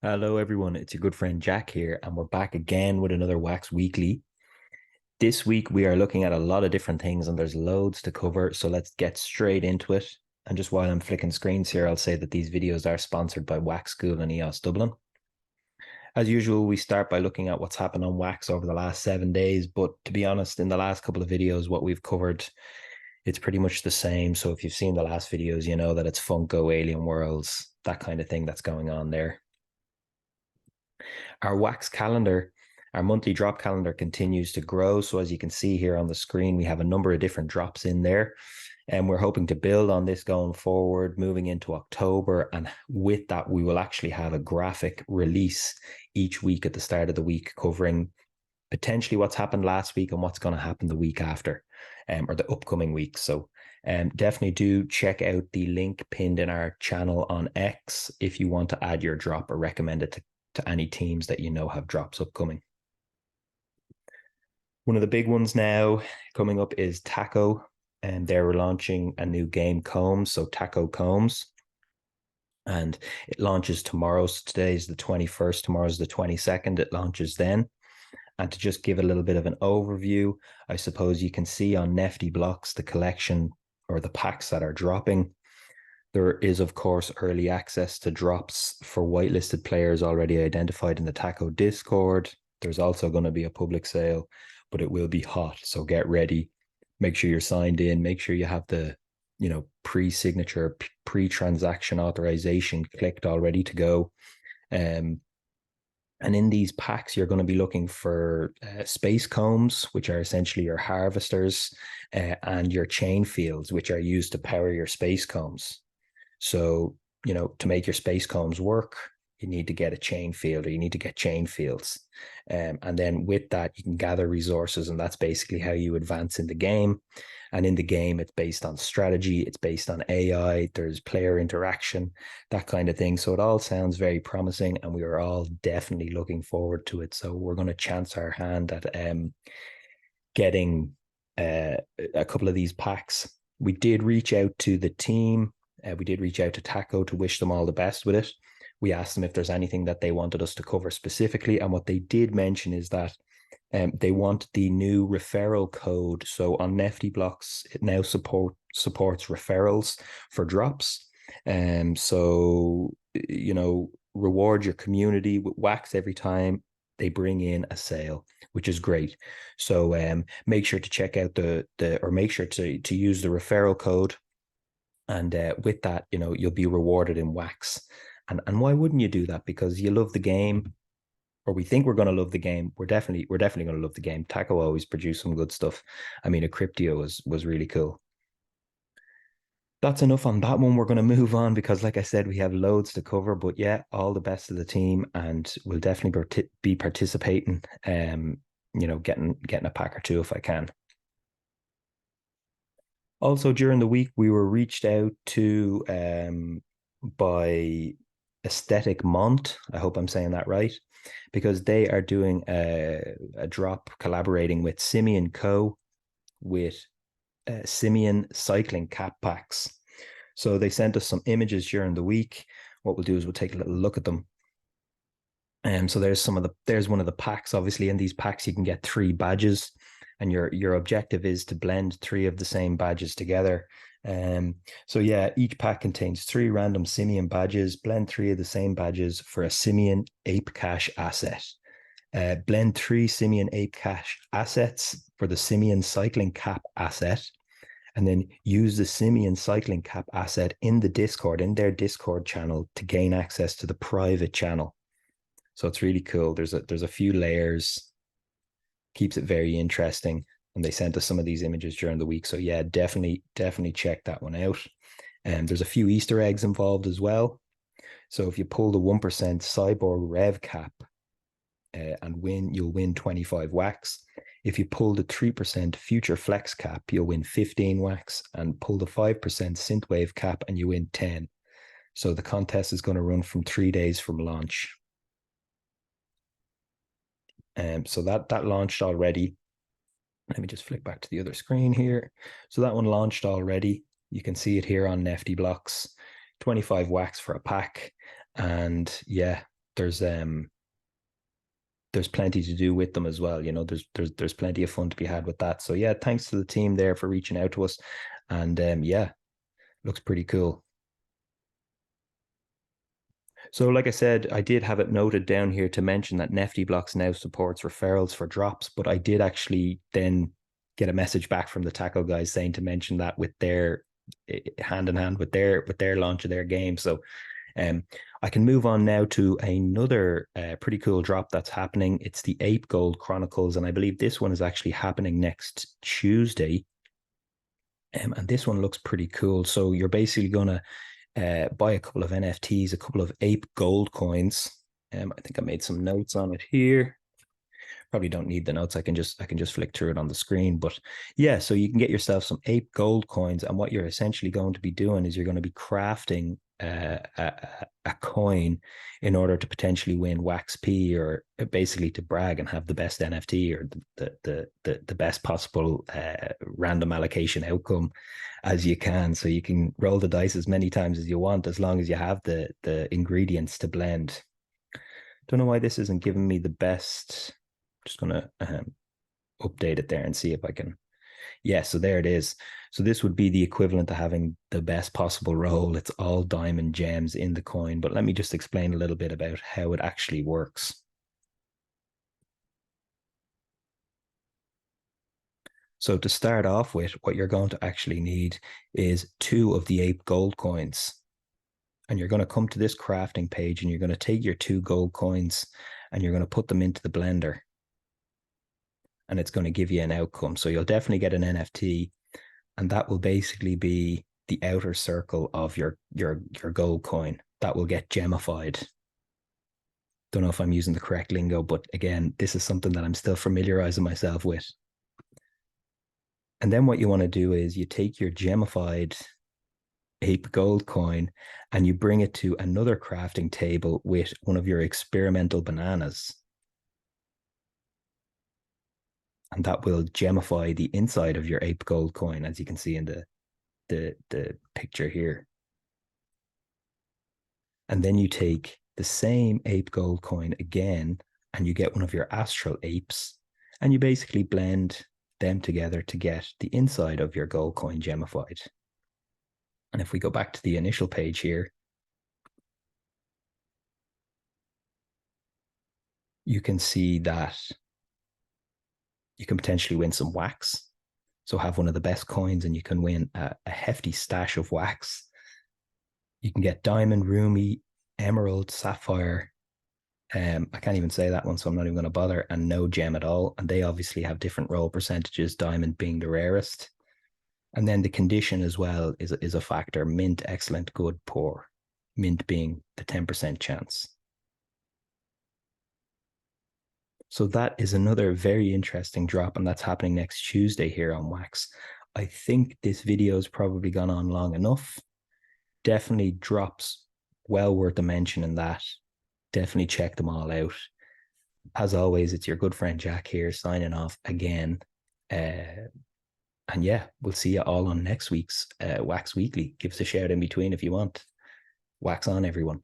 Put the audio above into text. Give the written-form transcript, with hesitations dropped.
Hello, everyone. It's your good friend Jack here, and we're back again with another Wax Weekly. This week, we are looking at a lot of different things, and there's loads to cover. So let's get straight into it. And just while I'm flicking screens here, I'll say that these videos are sponsored by Wax School and EOS Dublin. As usual, we start by looking at what's happened on Wax over the last 7 days. But to be honest, in the last couple of videos, what we've covered, it's pretty much the same. So if you've seen the last videos, you know that it's Funko, Alien Worlds, that kind of thing that's going on there. Our Wax calendar, our monthly drop calendar continues to grow. So as you can see here on the screen, we have a number of different drops in there. And we're hoping to build on this going forward, moving into October. And with that, we will actually have a graphic release each week at the start of the week, covering potentially what's happened last week and what's going to happen the week after, or the upcoming week. So definitely do check out the link pinned in our channel on X if you want to add your drop or recommend it to any teams that you know have drops upcoming. One of the big ones now coming up is Taco, and they're launching a new game, Combs, so Taco Combs. And it launches tomorrow. So today is the 21st, tomorrow's the 22nd. It launches then. And to just give a little bit of an overview, I suppose you can see on Nifty Blocks the collection or the packs that are dropping. There is, of course, early access to drops for whitelisted players already identified in the Taco Discord. There's also going to be a public sale, but it will be hot. So get ready. Make sure you're signed in. Make sure you have the, pre-signature, pre-transaction authorization clicked already to go. And in these packs, you're going to be looking for space combs, which are essentially your harvesters, and your chain fields, which are used to power your space combs. So, to make your space combs work, you need to get a chain field or you need to get chain fields. And then with that, you can gather resources. And that's basically how you advance in the game. And in the game, it's based on strategy, it's based on AI, there's player interaction, that kind of thing. So it all sounds very promising. And we are all definitely looking forward to it. So we're going to chance our hand at getting a couple of these packs. We did reach out to the team. We did reach out to Taco to wish them all the best with it. We asked them if there's anything that they wanted us to cover specifically. And what they did mention is that they want the new referral code. So on Nifty Blocks, it now supports referrals for drops. So, reward your community with Wax every time they bring in a sale, which is great. So make sure to check out or make sure to use the referral code. And with that, you'll be rewarded in Wax. And why wouldn't you do that? Because you love the game, or we think we're going to love the game. We're definitely going to love the game. Taco always produced some good stuff. I mean, a Cryptio was really cool. That's enough on that one. We're going to move on because, like I said, we have loads to cover. But yeah, all the best to the team, and we'll definitely be participating. Getting a pack or two if I can. Also, during the week, we were reached out to by Aesthetic Mont. I hope I'm saying that right, because they are doing a drop collaborating with Simeon Co. with Simeon cycling cap packs. So they sent us some images during the week. What we'll do is we'll take a little look at them. So there's one of the packs. Obviously, in these packs, you can get 3 badges, and your objective is to blend 3 of the same badges together. So yeah, each pack contains 3 random Simeon badges. Blend 3 of the same badges for a Simeon Ape Cash asset. Blend 3 Simeon Ape Cash assets for the Simeon Cycling Cap asset, and then use the Simeon Cycling Cap asset in their Discord channel, to gain access to the private channel. So it's really cool. There's a few layers, keeps it very interesting. And they sent us some of these images during the week. So yeah, definitely check that one out. And there's a few Easter eggs involved as well. So if you pull the 1% Cyborg Rev cap and win, you'll win 25 wax. If you pull the 3% Future Flex cap, you'll win 15 wax, and pull the 5% Synthwave cap and you win 10. So the contest is going to run from 3 days from launch. So that launched already. Let me just flick back to the other screen here. So that one launched already. You can see it here on Nifty Blocks. 25 wax for a pack. And yeah, there's plenty to do with them as well. You know, there's plenty of fun to be had with that. So yeah, thanks to the team there for reaching out to us. And yeah, looks pretty cool. So, like I said, I did have it noted down here to mention that Nifty Blocks now supports referrals for drops, but I did actually then get a message back from the tackle guys saying to mention that with their hand in hand with their launch of their game. So, um, I can move on now to another pretty cool drop that's happening. It's the Ape Gold Chronicles, and I believe this one is actually happening next Tuesday. And this one looks pretty cool. So you're basically gonna buy a couple of NFTs, a couple of ape gold coins. I think I made some notes on it here. Probably don't need the notes. I can just flick through it on the screen. But yeah, so you can get yourself some ape gold coins, and what you're essentially going to be doing is you're going to be crafting a coin in order to potentially win wax P, or basically to brag and have the best NFT, or the best possible random allocation outcome as you can. So you can roll the dice as many times as you want, as long as you have the ingredients to blend. Don't know why this isn't giving me the best. Just gonna update it there and see if I can. Yeah, so there it is. So this would be the equivalent to having the best possible roll. It's all diamond gems in the coin. But let me just explain a little bit about how it actually works. So to start off with, what you're going to actually need is 2 of the 8 gold coins. And you're going to come to this crafting page, and you're going to take your 2 gold coins and you're going to put them into the blender. And it's going to give you an outcome. So you'll definitely get an NFT, and that will basically be the outer circle of your gold coin that will get gemified. Don't know if I'm using the correct lingo, but again, this is something that I'm still familiarizing myself with. And then what you want to do is you take your gemified ape gold coin and you bring it to another crafting table with one of your experimental bananas. And that will gemify the inside of your ape gold coin, as you can see in the picture here. And then you take the same ape gold coin again, and you get one of your astral apes, and you basically blend them together to get the inside of your gold coin gemified. And if we go back to the initial page here, you can see that you can potentially win some wax. So have one of the best coins and you can win a hefty stash of wax. You can get diamond, ruby, emerald, sapphire. I can't even say that one, so I'm not even going to bother. And no gem at all. And they obviously have different roll percentages, diamond being the rarest. And then the condition as well is a factor. Mint, excellent, good, poor. Mint being the 10% chance. So that is another very interesting drop, and that's happening next Tuesday here on Wax. I think this video has probably gone on long enough. Definitely drops well worth a mention in that. Definitely check them all out. As always, it's your good friend Jack here signing off again. And yeah, we'll see you all on next week's Wax Weekly. Give us a shout in between if you want. Wax on, everyone.